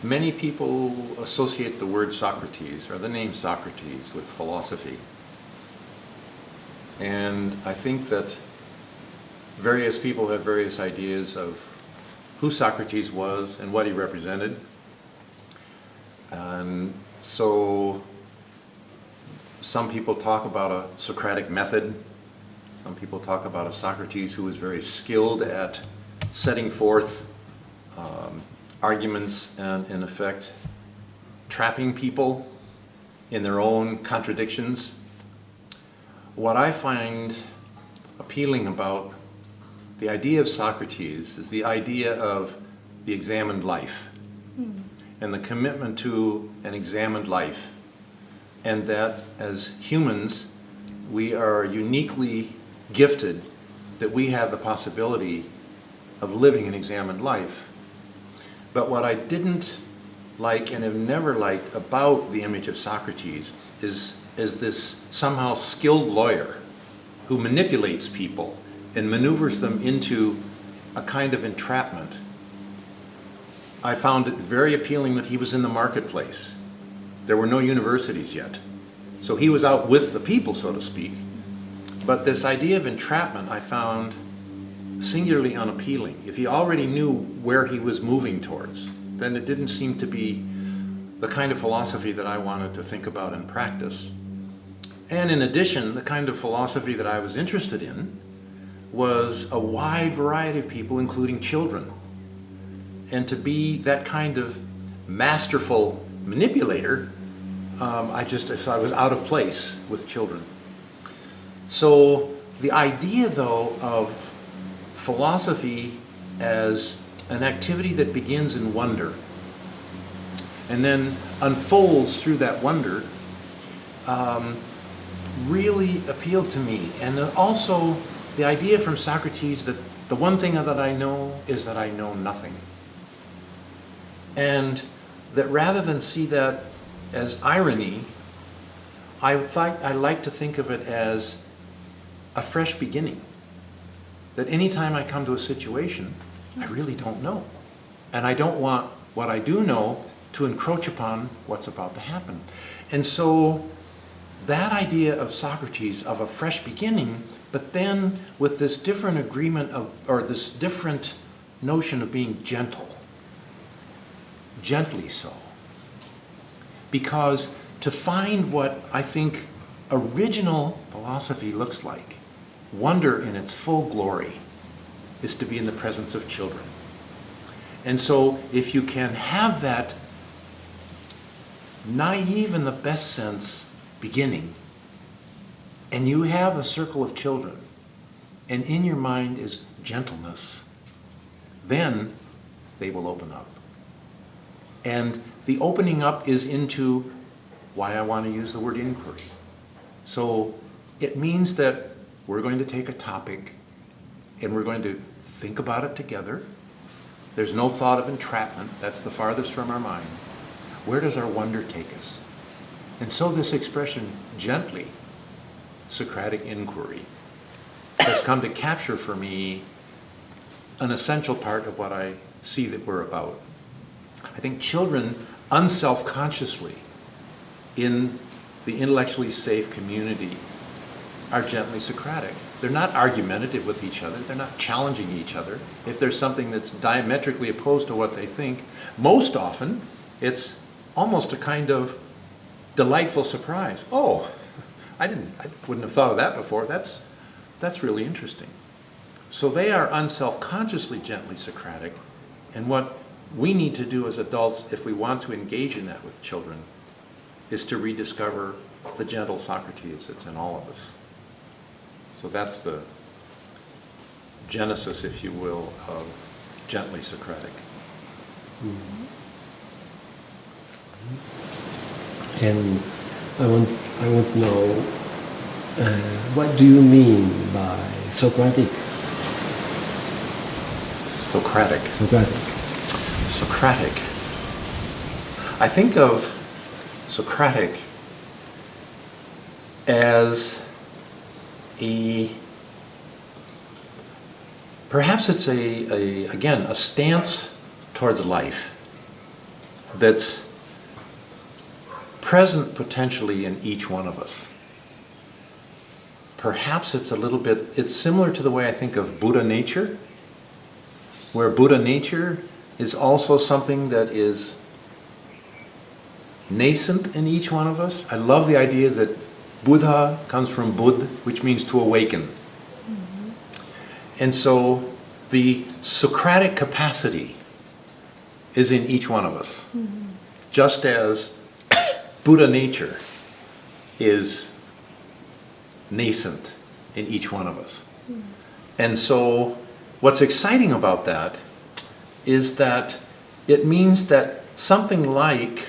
Many people associate the word Socrates, or the name Socrates, with philosophy. And I think that various people have various ideas of who Socrates was and what he represented. And so some people talk about a Socratic method. Some people talk about a Socrates who was very skilled at setting forth arguments and, in effect, trapping people in their own contradictions. What I find appealing about the idea of Socrates is the idea of the examined life and the commitment to an examined life, and that as humans we are uniquely gifted that we have the possibility of living an examined life. But what I didn't like and have never liked about the image of Socrates is this somehow skilled lawyer who manipulates people and maneuvers them into a kind of entrapment. I found it very appealing that he was in the marketplace. There were no universities yet. So he was out with the people, so to speak. But this idea of entrapment I found singularly unappealing. If he already knew where he was moving towards, then it didn't seem to be the kind of philosophy that I wanted to think about and practice. And in addition, the kind of philosophy that I was interested in was a wide variety of people, including children. And to be that kind of masterful manipulator, I thought I was out of place with children. So the idea, though, of philosophy as an activity that begins in wonder and then unfolds through that wonder really appealed to me. And then also the idea from Socrates that the one thing that I know is that I know nothing. And that rather than see that as irony, I like to think of it as a fresh beginning. That anytime I come to a situation, I really don't know. And I don't want what I do know to encroach upon what's about to happen. And so that idea of Socrates, of a fresh beginning, but then with this different agreement of, or this different notion of being gentle, gently so. Because to find what I think original philosophy looks like, wonder in its full glory, is to be in the presence of children. And so if you can have that naive in the best sense beginning, and you have a circle of children, and in your mind is gentleness, then they will open up. And the opening up is into why I want to use the word inquiry. So it means that we're going to take a topic and we're going to think about it together. There's no thought of entrapment. That's the farthest from our mind. Where does our wonder take us? And so this expression, gently, Socratic inquiry, has come to capture for me an essential part of what I see that we're about. I think children unselfconsciously in the intellectually safe community are gently Socratic. They're not argumentative with each other. They're not challenging each other. If there's something that's diametrically opposed to what they think, most often it's almost a kind of delightful surprise. Oh, I wouldn't have thought of that before. That's really interesting. So they are unselfconsciously gently Socratic, and what we need to do as adults, if we want to engage in that with children, is to rediscover the gentle Socrates that's in all of us. So that's the genesis, if you will, of gently Socratic. Mm-hmm. And I want to know, what do you mean by Socratic? Socratic. Socratic. Socratic. I think of Socratic as perhaps it's again, a stance towards life. that's present potentially in each one of us. Perhaps it's similar to the way I think of Buddha nature, where Buddha nature is also something that is nascent in each one of us. I love the idea that Buddha comes from Bud, which means to awaken. Mm-hmm. And so the Socratic capacity is in each one of us, mm-hmm. just as Buddha nature is nascent in each one of us. Mm-hmm. And so what's exciting about that is that it means that something like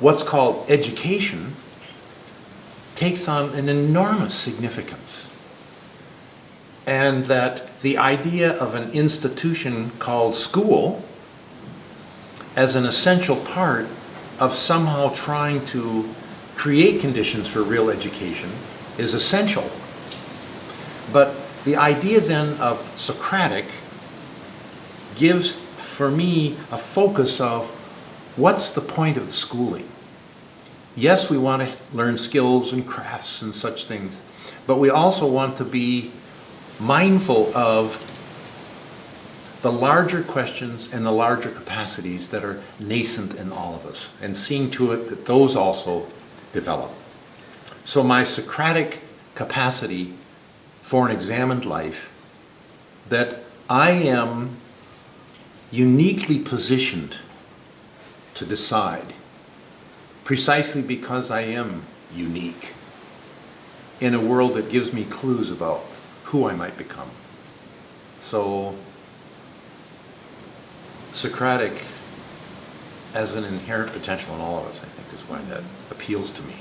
what's called education takes on an enormous significance. And that the idea of an institution called school as an essential part of somehow trying to create conditions for real education is essential. But the idea then of Socratic gives, for me, a focus of what's the point of schooling? Yes, we want to learn skills and crafts and such things, but we also want to be mindful of the larger questions and the larger capacities that are nascent in all of us, and seeing to it that those also develop. So my Socratic capacity for an examined life, that I am uniquely positioned to decide, precisely because I am unique in a world that gives me clues about who I might become. So Socratic as an inherent potential in all of us, I think, is why that appeals to me.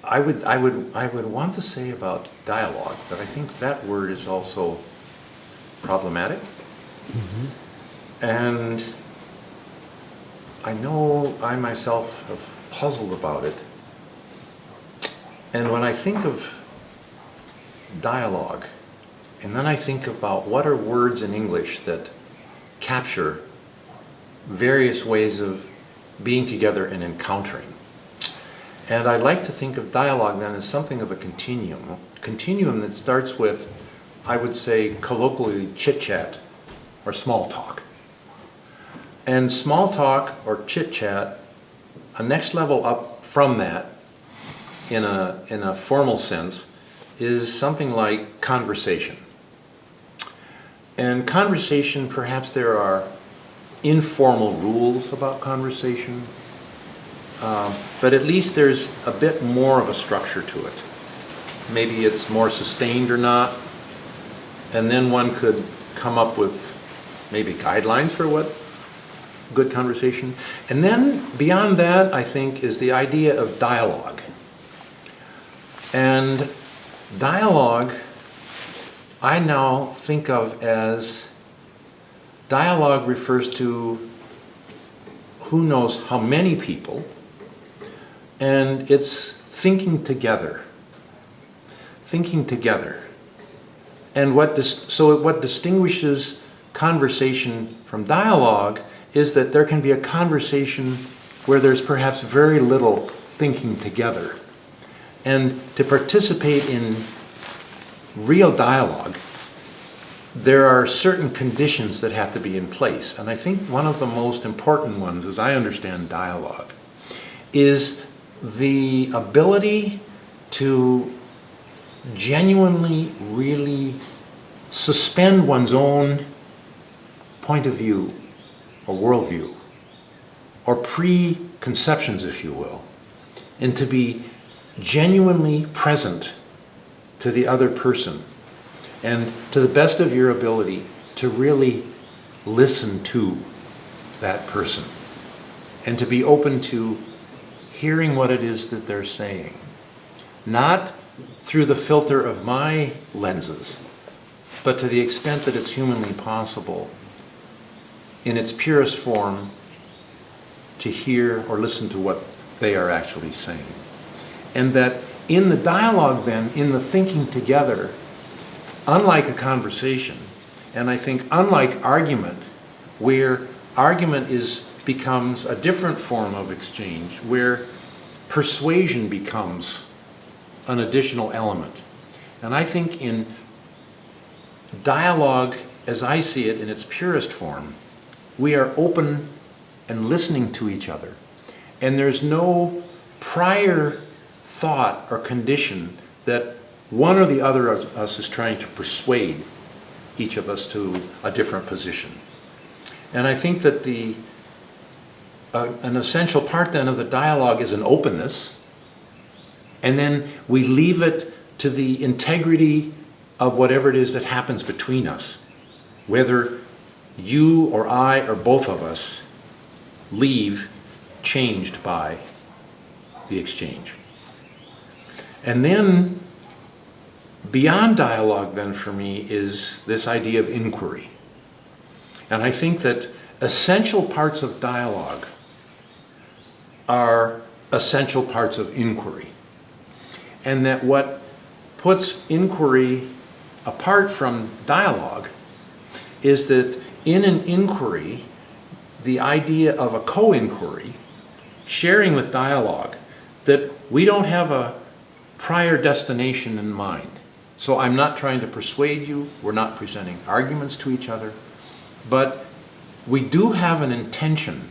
I would want to say about dialogue, but I think that word is also problematic. Mm-hmm. And I know I myself have puzzled about it. And when I think of dialogue, and then I think about what are words in English that capture various ways of being together and encountering. And I like to think of dialogue then as something of a continuum that starts with, I would say, colloquially, chit-chat or small talk. And small talk or chit-chat, a next level up from that, in a formal sense, is something like conversation. And conversation, perhaps there are informal rules about conversation, but at least there's a bit more of a structure to it. Maybe it's more sustained or not, and then one could come up with maybe guidelines for what good conversation. And then beyond that, I think, is the idea of dialogue. And dialogue, I now think of as, dialogue refers to who knows how many people, and it's thinking together. Thinking together. And what distinguishes conversation from dialogue is that there can be a conversation where there's perhaps very little thinking together. And to participate in real dialogue, there are certain conditions that have to be in place. And I think one of the most important ones, as I understand dialogue, is the ability to genuinely, really suspend one's own point of view or worldview, or preconceptions, if you will, and to be genuinely present to the other person, and to the best of your ability to really listen to that person, and to be open to hearing what it is that they're saying, not through the filter of my lenses, but to the extent that it's humanly possible, in its purest form, to hear or listen to what they are actually saying. And that in the dialogue then, in the thinking together, unlike a conversation, And I think unlike argument, where argument becomes a different form of exchange, where persuasion becomes an additional element. And I think in dialogue, as I see it in its purest form, we are open and listening to each other. And there's no prior thought or condition that one or the other of us is trying to persuade each of us to a different position. And I think that an essential part then of the dialogue is an openness, and then we leave it to the integrity of whatever it is that happens between us, whether you or I or both of us leave changed by the exchange. And then beyond dialogue then for me is this idea of inquiry. And I think that essential parts of dialogue are essential parts of inquiry. And that what puts inquiry apart from dialogue is that in an inquiry, the idea of a co-inquiry, sharing with dialogue, that we don't have a prior destination in mind. So I'm not trying to persuade you, we're not presenting arguments to each other, but we do have an intention,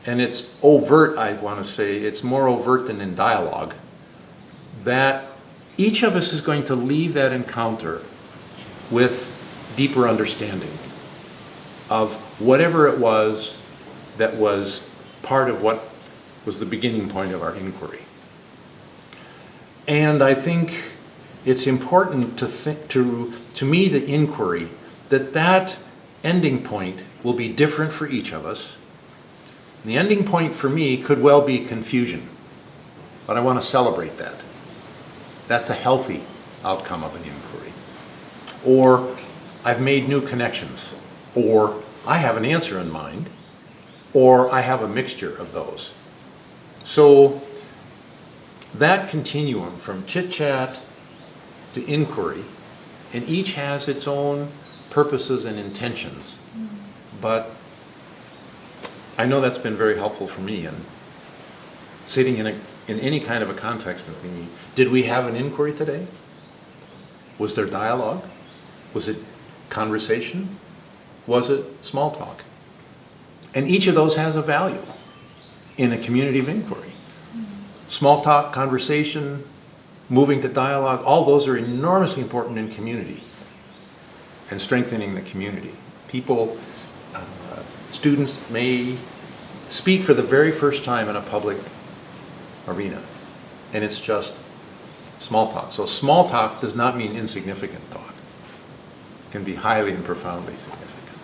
and it's overt, I want to say, it's more overt than in dialogue, that each of us is going to leave that encounter with deeper understanding of whatever it was that was part of what was the beginning point of our inquiry. And I think it's important to think, to me, the inquiry, that ending point will be different for each of us. And the ending point for me could well be confusion, but I want to celebrate that. That's a healthy outcome of an inquiry. Or I've made new connections, or I have an answer in mind, or I have a mixture of those. So that continuum from chit-chat to inquiry, and each has its own purposes and intentions. But I know that's been very helpful for me, and sitting in any kind of a context and thinking, did we have an inquiry today? Was there dialogue? Was it conversation? Was it small talk? And each of those has a value in a community of inquiry. Small talk, conversation, moving to dialogue, all those are enormously important in community and strengthening the community. People, students may speak for the very first time in a public arena, and it's just small talk. So small talk does not mean insignificant talk. It can be highly and profoundly significant.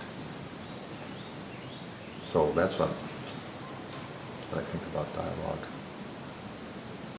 So that's what I think about dialogue.